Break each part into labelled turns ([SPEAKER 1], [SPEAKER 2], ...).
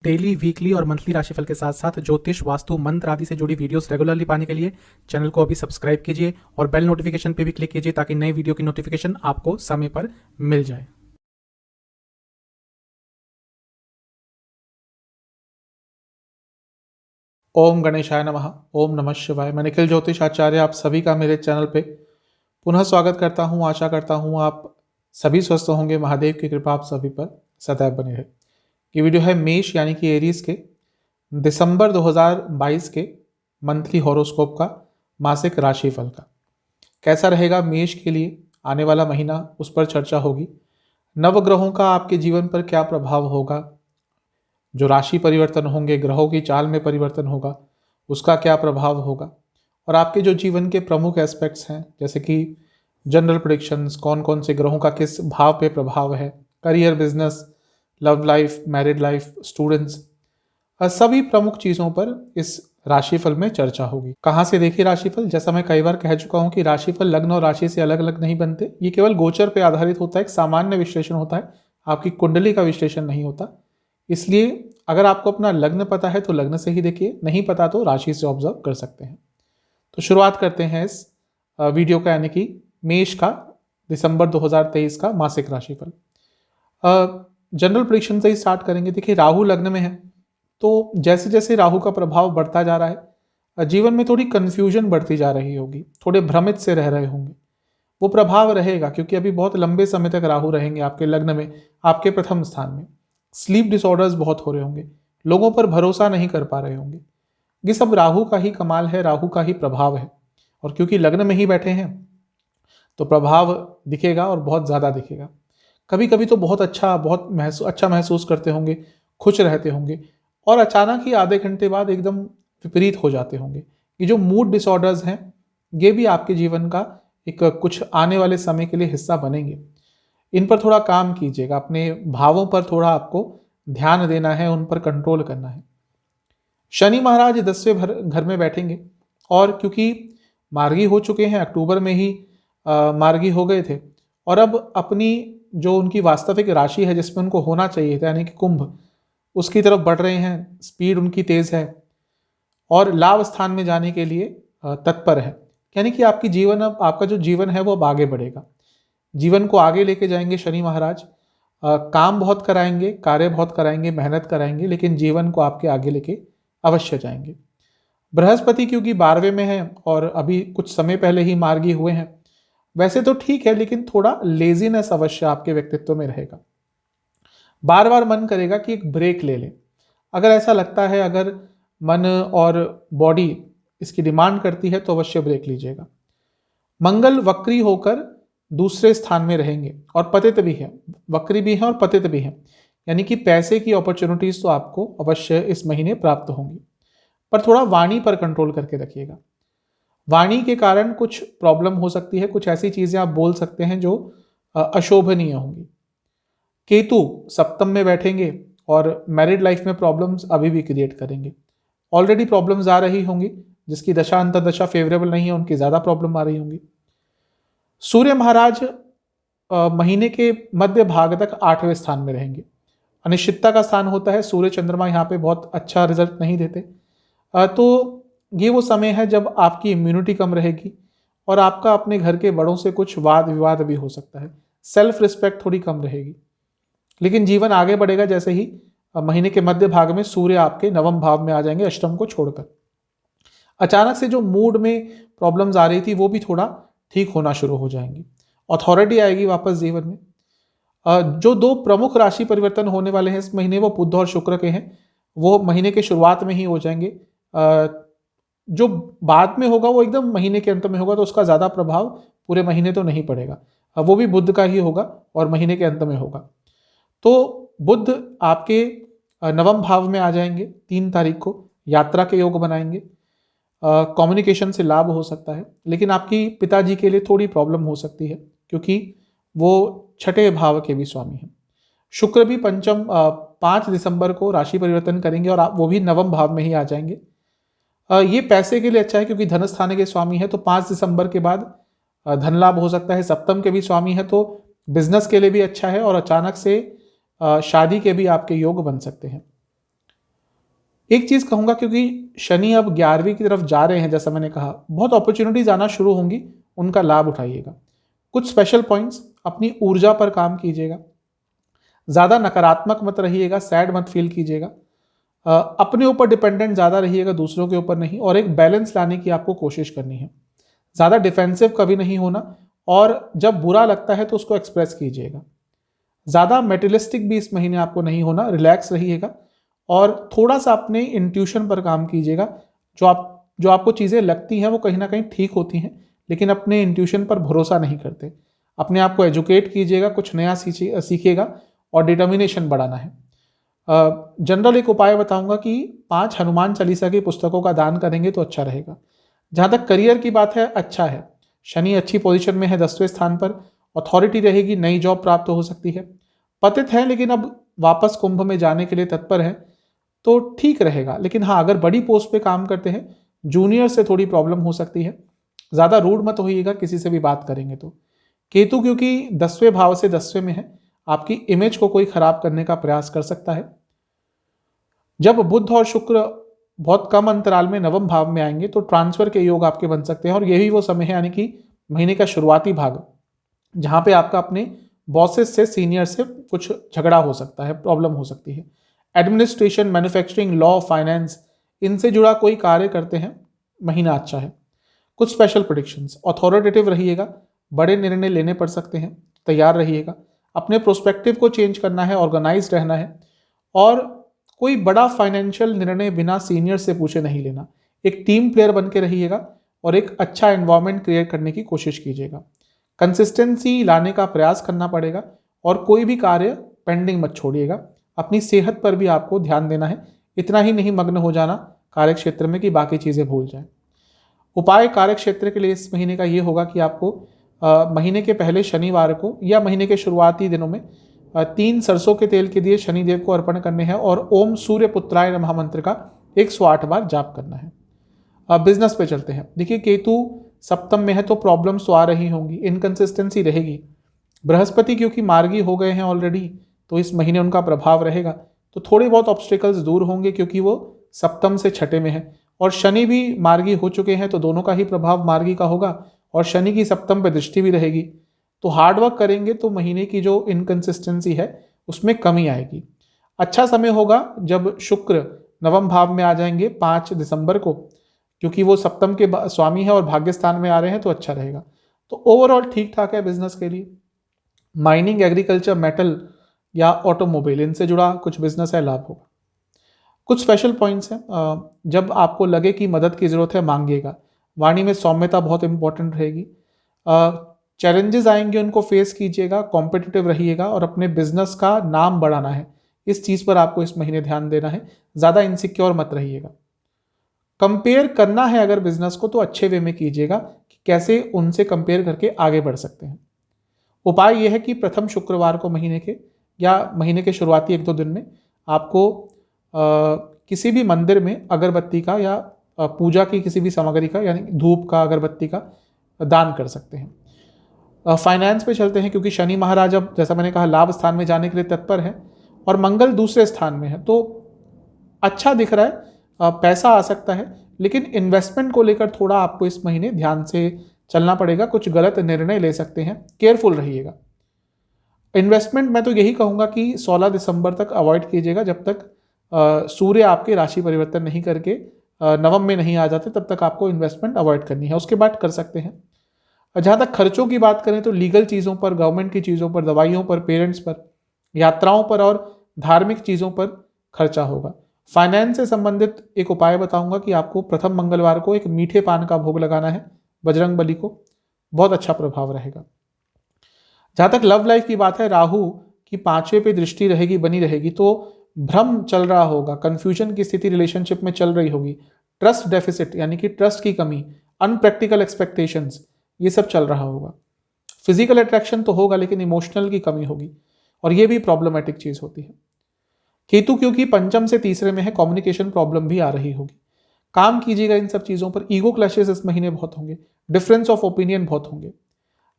[SPEAKER 1] Daily, weekly और monthly राशिफल के साथ साथ ज्योतिष, वास्तु, मंत्र आदि से जुड़ी वीडियोस रेगुलरली पाने के लिए चैनल को अभी सब्सक्राइब कीजिए और बेल नोटिफिकेशन पे भी क्लिक कीजिए ताकि नई वीडियो की नोटिफिकेशन आपको समय पर मिल जाए।
[SPEAKER 2] ओम गणेशाय नमः। ओम नमः शिवाय। मैं निखिल ज्योतिष आचार्य आप सभी का मेरे चैनल पे पुनः स्वागत करता हूँ। आशा करता हूँ आप सभी स्वस्थ होंगे। महादेव की कृपा आप सभी पर सदैव बनी रहे। ये वीडियो है मेष यानी कि एरीज के दिसंबर 2022 के मंथली हॉरोस्कोप का मासिक राशिफल का। कैसा रहेगा मेष के लिए आने वाला महीना, उस पर चर्चा होगी। नवग्रहों का आपके जीवन पर क्या प्रभाव होगा, जो राशि परिवर्तन होंगे, ग्रहों की चाल में परिवर्तन होगा, उसका क्या प्रभाव होगा, और आपके जो जीवन के प्रमुख एस्पेक्ट्स हैं जैसे कि जनरल प्रेडिक्शंस, कौन कौन से ग्रहों का किस भाव पे प्रभाव है, career, business, love life, married life, students, सभी प्रमुख चीज़ों पर इस राशिफल में चर्चा होगी। कहाँ से देखिए राशिफल? जैसा मैं कई बार कह चुका हूँ कि राशिफल लग्न और राशि से अलग अलग नहीं बनते। ये केवल गोचर पे आधारित होता है, एक सामान्य विश्लेषण होता है, आपकी कुंडली का विश्लेषण नहीं होता। इसलिए अगर आपको अपना लग्न पता है तो लग्न से ही देखिए, नहीं पता तो राशि से ऑब्जर्व कर सकते हैं। तो शुरुआत करते हैं इस वीडियो का, यानी कि मेष का दिसंबर 2023 का मासिक राशिफल। जनरल प्रेडिक्शन से ही स्टार्ट करेंगे। देखिए, राहु लग्न में है, तो जैसे जैसे राहु का प्रभाव बढ़ता जा रहा है, जीवन में थोड़ी कन्फ्यूजन बढ़ती जा रही होगी, थोड़े भ्रमित से रह रहे होंगे। वो प्रभाव रहेगा क्योंकि अभी बहुत लंबे समय तक राहु रहेंगे आपके लग्न में, आपके प्रथम स्थान में। स्लीप डिसऑर्डर्स बहुत हो रहे होंगे, लोगों पर भरोसा नहीं कर पा रहे होंगे। ये सब राहु का ही कमाल है, राहु का ही प्रभाव है। और क्योंकि लग्न में ही बैठे हैं तो प्रभाव दिखेगा और बहुत ज़्यादा दिखेगा। कभी कभी तो बहुत अच्छा महसूस करते होंगे, खुश रहते होंगे, और अचानक ही आधे घंटे बाद एकदम विपरीत हो जाते होंगे। ये जो मूड डिसऑर्डर्स हैं, ये भी आपके जीवन का एक कुछ आने वाले समय के लिए हिस्सा बनेंगे। इन पर थोड़ा काम कीजिएगा, अपने भावों पर थोड़ा आपको ध्यान देना है, उन पर कंट्रोल करना है। शनि महाराज 10वें घर में बैठेंगे, और क्योंकि मार्गी हो चुके हैं, अक्टूबर में ही मार्गी हो गए थे, और अब अपनी जो उनकी वास्तविक राशि है जिसमें उनको होना चाहिए था, यानी कि कुंभ, उसकी तरफ बढ़ रहे हैं। स्पीड उनकी तेज है और लाभ स्थान में जाने के लिए तत्पर है। यानी कि आपका जो जीवन है वो अब आगे बढ़ेगा। जीवन को आगे लेके जाएंगे शनि महाराज। काम बहुत कराएंगे, कार्य बहुत कराएंगे, मेहनत कराएंगे, लेकिन जीवन को आपके आगे लेके अवश्य जाएंगे। बृहस्पति क्योंकि 12वें में है और अभी कुछ समय पहले ही मार्गी हुए हैं, वैसे तो ठीक है, लेकिन थोड़ा लेजीनेस अवश्य आपके व्यक्तित्व में रहेगा। बार बार मन करेगा कि एक ब्रेक ले लें। अगर ऐसा लगता है, अगर मन और बॉडी इसकी डिमांड करती है, तो अवश्य ब्रेक लीजिएगा। मंगल वक्री होकर दूसरे स्थान में रहेंगे और पतित भी है, वक्री भी है और पतित भी है, यानी कि पैसे की अपॉर्चुनिटीज तो आपको अवश्य इस महीने प्राप्त होंगी। पर थोड़ा वाणी पर कंट्रोल करके रखिएगा। वाणी के कारण कुछ प्रॉब्लम हो सकती है, कुछ ऐसी चीजें आप बोल सकते हैं जो अशोभनीय होंगी। केतु सप्तम में बैठेंगे और मैरिड लाइफ में प्रॉब्लम्स अभी भी क्रिएट करेंगे। ऑलरेडी प्रॉब्लम्स आ रही होंगी, जिसकी दशा अंतर्दशा फेवरेबल नहीं है उनकी ज़्यादा प्रॉब्लम आ रही होंगी। सूर्य महाराज महीने के मध्य भाग तक 8वें स्थान में रहेंगे। अनिश्चितता का स्थान होता है, सूर्य चंद्रमा यहाँ पे बहुत अच्छा रिजल्ट नहीं देते। तो ये वो समय है जब आपकी इम्यूनिटी कम रहेगी और आपका अपने घर के बड़ों से कुछ वाद विवाद भी हो सकता है। सेल्फ रिस्पेक्ट थोड़ी कम रहेगी, लेकिन जीवन आगे बढ़ेगा जैसे ही महीने के मध्य भाग में सूर्य आपके नवम भाव में आ जाएंगे, अष्टम को छोड़कर। अचानक से जो मूड में प्रॉब्लम्स आ रही थी वो भी थोड़ा ठीक होना शुरू हो जाएंगी। अथॉरिटी आएगी वापस जीवन में। जो दो प्रमुख राशि परिवर्तन होने वाले हैं इस महीने, वो बुध और शुक्र के हैं। वो महीने के शुरुआत में ही हो जाएंगे। जो बाद में होगा वो एकदम महीने के अंत में होगा, तो उसका ज़्यादा प्रभाव पूरे महीने तो नहीं पड़ेगा। वो भी बुध का ही होगा और महीने के अंत में होगा। तो बुध आपके नवम भाव में आ जाएंगे 3 तारीख को, यात्रा के योग बनाएंगे। कम्युनिकेशन से लाभ हो सकता है, लेकिन आपकी पिताजी के लिए थोड़ी प्रॉब्लम हो सकती है क्योंकि वो 6ठे भाव के भी स्वामी हैं। शुक्र भी 5 दिसंबर को राशि परिवर्तन करेंगे और वो भी नवम भाव में ही आ जाएंगे। ये पैसे के लिए अच्छा है क्योंकि धन स्थान के स्वामी है, तो 5 दिसंबर के बाद धन लाभ हो सकता है। सप्तम के भी स्वामी है, तो बिजनेस के लिए भी अच्छा है, और अचानक से शादी के भी आपके योग बन सकते हैं। एक चीज कहूंगा, क्योंकि शनि अब 11वीं की तरफ जा रहे हैं, जैसा मैंने कहा बहुत अपॉर्चुनिटीज आना शुरू होंगी, उनका लाभ उठाइएगा। कुछ स्पेशल पॉइंट्स, अपनी ऊर्जा पर काम कीजिएगा, ज्यादा नकारात्मक मत रहिएगा, सैड मत फील कीजिएगा, अपने ऊपर डिपेंडेंट ज्यादा रहिएगा, दूसरों के ऊपर नहीं, और एक बैलेंस लाने की आपको कोशिश करनी है। ज्यादा डिफेंसिव कभी नहीं होना, और जब बुरा लगता है तो उसको एक्सप्रेस कीजिएगा। ज्यादा मेटेरियलिस्टिक भी इस महीने आपको नहीं होना, रिलैक्स रहिएगा और थोड़ा सा अपने इंट्यूशन पर काम कीजिएगा। जो आपको चीजें लगती हैं वो कहीं ना कहीं ठीक होती हैं, लेकिन अपने इंट्यूशन पर भरोसा नहीं करते। अपने आप को एजुकेट कीजिएगा, कुछ नया सीखिएगा और डिटर्मिनेशन बढ़ाना है। जनरल एक उपाय बताऊंगा कि 5 हनुमान चालीसा की पुस्तकों का दान करेंगे तो अच्छा रहेगा। जहां तक करियर की बात है, अच्छा है, शनि अच्छी पोजीशन में है, 10वें स्थान पर, अथॉरिटी रहेगी, नई जॉब प्राप्त हो सकती है। पतित है लेकिन अब वापस कुंभ में जाने के लिए तत्पर है, तो ठीक रहेगा। लेकिन हाँ, अगर बड़ी पोस्ट पे काम करते हैं, जूनियर से थोड़ी प्रॉब्लम हो सकती है। ज्यादा रूड मत होइएगा किसी से भी बात करेंगे तो। केतु क्योंकि 10वें भाव से 10वें में है, आपकी इमेज को कोई खराब करने का प्रयास कर सकता है। जब बुध और शुक्र बहुत कम अंतराल में 9वें भाव में आएंगे तो ट्रांसफर के योग आपके बन सकते हैं, और यही वो समय है, यानी कि महीने का शुरुआती भाग, जहां पे आपका अपने बॉसेस से, सीनियर से कुछ झगड़ा हो सकता है, प्रॉब्लम हो सकती है। एडमिनिस्ट्रेशन, मैन्युफैक्चरिंग, लॉ, फाइनेंस, इनसे जुड़ा कोई कार्य करते हैं, महीना अच्छा है। कुछ स्पेशल प्रेडिक्शंस, अथॉरिटेटिव रहिएगा, बड़े निर्णय लेने पड़ सकते हैं, तैयार रहिएगा। अपने प्रोस्पेक्टिव को चेंज करना है, ऑर्गेनाइज रहना है, और कोई बड़ा फाइनेंशियल निर्णय बिना सीनियर से पूछे नहीं लेना। एक टीम प्लेयर बन के रहिएगा और एक अच्छा एनवायरनमेंट क्रिएट करने की कोशिश कीजिएगा। कंसिस्टेंसी लाने का प्रयास करना पड़ेगा, और कोई भी कार्य पेंडिंग मत छोड़िएगा। अपनी सेहत पर भी आपको ध्यान देना है, इतना ही नहीं मग्न हो जाना कार्य क्षेत्र में कि बाकी चीजें भूल जाएं। उपाय कार्य क्षेत्र के लिए इस महीने का ये होगा कि आपको महीने के पहले शनिवार को या महीने के शुरुआती दिनों में 3 सरसों के तेल के दिए शनिदेव को अर्पण करने हैं, और ओम सूर्य पुत्राय नमः मंत्र का 108 बार जाप करना है। अब बिजनेस पे चलते हैं। देखिए, केतु सप्तम में है तो प्रॉब्लम्स तो आ रही होंगी, इनकंसिस्टेंसी रहेगी। बृहस्पति क्योंकि मार्गी हो गए हैं ऑलरेडी, तो इस महीने उनका प्रभाव रहेगा, तो थोड़े बहुत ऑब्स्टिकल्स दूर होंगे क्योंकि वो सप्तम से छठे में है। और शनि भी मार्गी हो चुके हैं, तो दोनों का ही प्रभाव मार्गी का होगा, और शनि की सप्तम पे दृष्टि भी रहेगी। तो हार्डवर्क करेंगे तो महीने की जो इनकंसिस्टेंसी है उसमें कमी आएगी। अच्छा समय होगा जब शुक्र 9वें भाव में आ जाएंगे 5 दिसंबर को, क्योंकि वो सप्तम के स्वामी है और भाग्यस्थान में आ रहे हैं, तो अच्छा रहेगा। तो ओवरऑल ठीक ठाक है बिजनेस के लिए। माइनिंग, एग्रीकल्चर, मेटल या ऑटोमोबाइल, इनसे जुड़ा कुछ बिजनेस है, लाभ होगा। कुछ स्पेशल पॉइंट्स हैं, जब आपको लगे कि मदद की जरूरत है, मांगिएगा। वाणी में सौम्यता बहुत इंपॉर्टेंट रहेगी। चैलेंजेस आएंगे, उनको फेस कीजिएगा, कॉम्पिटिटिव रहिएगा, और अपने बिजनेस का नाम बढ़ाना है, इस चीज पर आपको इस महीने ध्यान देना है। ज्यादा इनसिक्योर मत रहिएगा। कंपेयर करना है अगर बिजनेस को, तो अच्छे वे में कीजिएगा कि कैसे उनसे कंपेयर करके आगे बढ़ सकते हैं। उपाय यह है कि प्रथम शुक्रवार को महीने के या महीने के शुरुआती 1-2 दिन में आपको किसी भी मंदिर में अगरबत्ती का या पूजा की किसी भी सामग्री का, यानी धूप का, अगरबत्ती का दान कर सकते हैं। फाइनेंस पे चलते हैं, क्योंकि शनि महाराज अब, जैसा मैंने कहा, लाभ स्थान में जाने के लिए तत्पर है, और मंगल दूसरे स्थान में है, तो अच्छा दिख रहा है, पैसा आ सकता है। लेकिन इन्वेस्टमेंट को लेकर थोड़ा आपको इस महीने ध्यान से चलना पड़ेगा, कुछ गलत निर्णय ले सकते हैं, केयरफुल रहिएगा। इन्वेस्टमेंट मैं तो यही कहूंगा कि 16 दिसंबर तक अवॉइड कीजिएगा, जब तक सूर्य आपके राशि परिवर्तन नहीं करके नवम में नहीं आ जाते, तब तक आपको इन्वेस्टमेंट अवॉइड करनी है। उसके बाद कर सकते हैं। जहां तक खर्चों की बात करें तो लीगल चीज़ों पर, गवर्नमेंट की चीज़ों पर, दवाइयों पर, पेरेंट्स पर, यात्राओं पर और धार्मिक चीज़ों पर खर्चा होगा। फाइनेंस से संबंधित एक उपाय बताऊंगा कि आपको प्रथम मंगलवार को एक मीठे पान का भोग लगाना है बजरंग बली को, बहुत अच्छा प्रभाव रहेगा। जहां तक लव लाइफ की बात है, राहु की 5वें पे दृष्टि रहेगी, बनी रहेगी, तो भ्रम चल रहा होगा, कंफ्यूजन की स्थिति रिलेशनशिप में चल रही होगी, ट्रस्ट डेफिसिट यानी कि ट्रस्ट की कमी, अनप्रैक्टिकल एक्सपेक्टेशंस, ये सब चल रहा होगा। फिजिकल अट्रैक्शन तो होगा, लेकिन इमोशनल की कमी होगी, और ये भी प्रॉब्लमेटिक चीज होती है। केतु क्योंकि पंचम से तीसरे में है, कम्युनिकेशन प्रॉब्लम भी आ रही होगी। काम कीजिएगा इन सब चीजों पर। ईगो क्लैशेस इस महीने बहुत होंगे, डिफरेंस ऑफ ओपिनियन बहुत होंगे।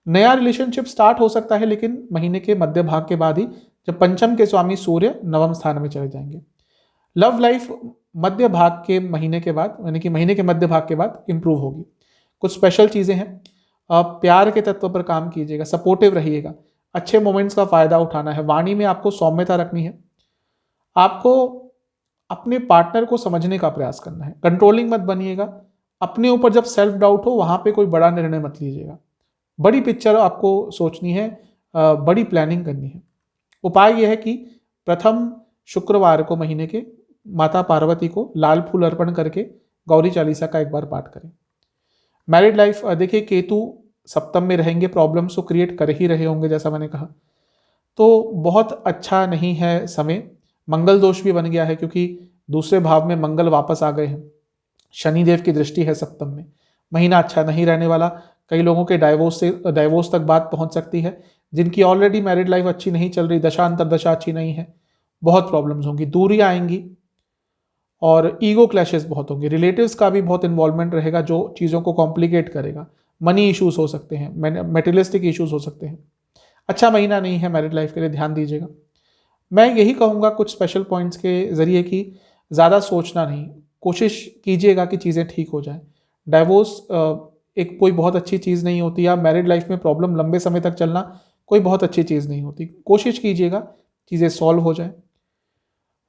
[SPEAKER 2] नया रिलेशनशिप स्टार्ट हो सकता है, लेकिन महीने के मध्य भाग के बाद ही, जब पंचम के स्वामी सूर्य 9वें स्थान में चले जाएंगे। लव लाइफ मध्य भाग के महीने के बाद, यानी कि महीने के मध्य भाग के बाद इंप्रूव होगी। कुछ स्पेशल चीज़ें हैं। प्यार के तत्व पर काम कीजिएगा, सपोर्टिव रहिएगा, अच्छे मोमेंट्स का फायदा उठाना है। वाणी में आपको सौम्यता रखनी है। आपको अपने पार्टनर को समझने का प्रयास करना है, कंट्रोलिंग मत बनिएगा। अपने ऊपर जब सेल्फ डाउट हो वहां पे कोई बड़ा निर्णय मत लीजिएगा। बड़ी पिक्चर आपको सोचनी है, बड़ी प्लानिंग करनी है। उपाय यह है कि प्रथम शुक्रवार को महीने के माता पार्वती को लाल फूल अर्पण करके गौरी चालीसा का एक बार पाठ करें। मैरिड लाइफ, देखिए केतु सप्तम में रहेंगे, प्रॉब्लम्स तो क्रिएट कर ही रहे होंगे जैसा मैंने कहा, तो बहुत अच्छा नहीं है समय। मंगल दोष भी बन गया है क्योंकि दूसरे भाव में मंगल वापस आ गए हैं। शनिदेव की दृष्टि है सप्तम में। महीना अच्छा नहीं रहने वाला। कई लोगों के डाइवोर्स तक बात पहुंच सकती है। जिनकी ऑलरेडी मैरिड लाइफ अच्छी नहीं चल रही, दशा अंतरदशा अच्छी नहीं है, बहुत प्रॉब्लम्स होंगी, दूरियां आएंगी और ईगो क्लैशेस बहुत होंगे। रिलेटिव्स का भी बहुत इन्वॉल्वमेंट रहेगा जो चीज़ों को कॉम्प्लिकेट करेगा। मनी इश्यूज हो सकते हैं, मेटेरियलिस्टिक इश्यूज हो सकते हैं। अच्छा महीना नहीं है मैरिड लाइफ के लिए, ध्यान दीजिएगा। मैं यही कहूँगा कुछ स्पेशल पॉइंट्स के जरिए कि ज़्यादा सोचना नहीं, कोशिश कीजिएगा कि चीज़ें ठीक हो जाएं। डाइवोर्स एक कोई बहुत अच्छी चीज़ नहीं होती, या मैरिड लाइफ में प्रॉब्लम लंबे समय तक चलना कोई बहुत अच्छी चीज़ नहीं होती। कोशिश कीजिएगा चीज़ें सॉल्व हो जाएं।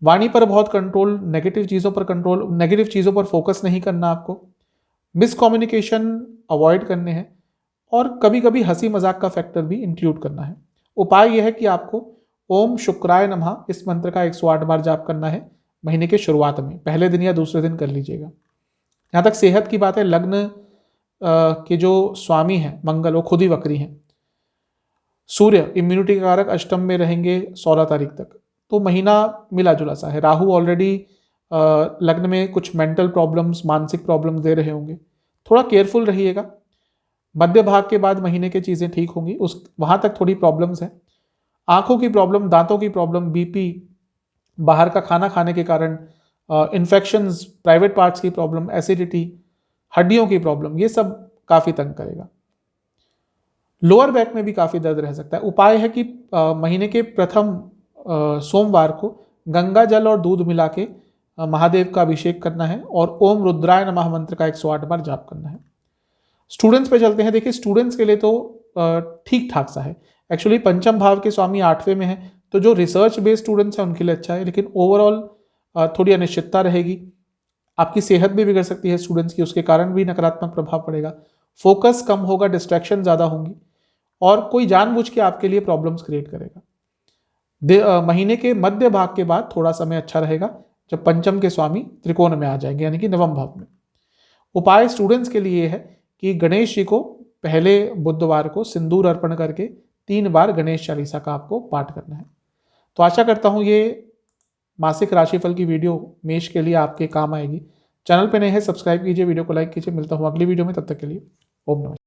[SPEAKER 2] वाणी पर बहुत कंट्रोल, नेगेटिव चीज़ों पर कंट्रोल, नेगेटिव चीज़ों पर फोकस नहीं करना आपको। मिसकम्युनिकेशन अवॉइड करने हैं और कभी कभी हंसी मजाक का फैक्टर भी इंक्लूड करना है। उपाय यह है कि आपको ओम शुक्राय नमः इस मंत्र का 108 बार जाप करना है महीने के शुरुआत में, पहले दिन या दूसरे दिन कर लीजिएगा। यहाँ तक सेहत की बात है, लग्न के जो स्वामी हैं मंगल, वो खुद ही वक्री हैं। सूर्य इम्यूनिटी के कारक अष्टम में रहेंगे 16 तारीख तक, तो महीना मिला जुला सा है। राहु ऑलरेडी लग्न में कुछ मेंटल प्रॉब्लम्स, मानसिक प्रॉब्लम्स दे रहे होंगे, थोड़ा केयरफुल रहिएगा। मध्य भाग के बाद महीने की चीज़ें ठीक होंगी, उस वहाँ तक थोड़ी प्रॉब्लम्स हैं। आंखों की प्रॉब्लम, दांतों की प्रॉब्लम, बीपी, बाहर का खाना खाने के कारण इन्फेक्शंस, प्राइवेट पार्ट्स की प्रॉब्लम, एसिडिटी, हड्डियों की प्रॉब्लम, ये सब काफ़ी तंग करेगा। लोअर बैक में भी काफ़ी दर्द रह सकता है। उपाय है कि महीने के प्रथम सोमवार को गंगा जल और दूध मिला के महादेव का अभिषेक करना है और ओम रुद्राय नमः मंत्र का 108 बार जाप करना है। स्टूडेंट्स पे चलते हैं। देखिए स्टूडेंट्स के लिए तो ठीक ठाक सा है। एक्चुअली पंचम भाव के स्वामी 8वें में है, तो जो रिसर्च बेस्ड स्टूडेंट्स हैं उनके लिए अच्छा है, लेकिन ओवरऑल थोड़ी अनिश्चितता रहेगी। आपकी सेहत भी बिगड़ सकती है स्टूडेंट्स की, उसके कारण भी नकारात्मक प्रभाव पड़ेगा। फोकस कम होगा, डिस्ट्रैक्शन ज़्यादा होंगी और कोई जानबूझ के आपके लिए प्रॉब्लम्स क्रिएट करेगा। महीने के मध्य भाग के बाद थोड़ा समय अच्छा रहेगा जब पंचम के स्वामी त्रिकोण में आ जाएंगे, यानी कि नवम भाव में। उपाय स्टूडेंट्स के लिए है कि गणेश जी को पहले बुधवार को सिंदूर अर्पण करके 3 बार गणेश चालीसा का आपको पाठ करना है। तो आशा करता हूँ ये मासिक राशिफल की वीडियो मेष के लिए आपके काम आएगी। चैनल पे नए हैं सब्सक्राइब कीजिए, वीडियो को लाइक कीजिए। मिलता हूँ अगली वीडियो में, तब तक के लिए ओम नमः।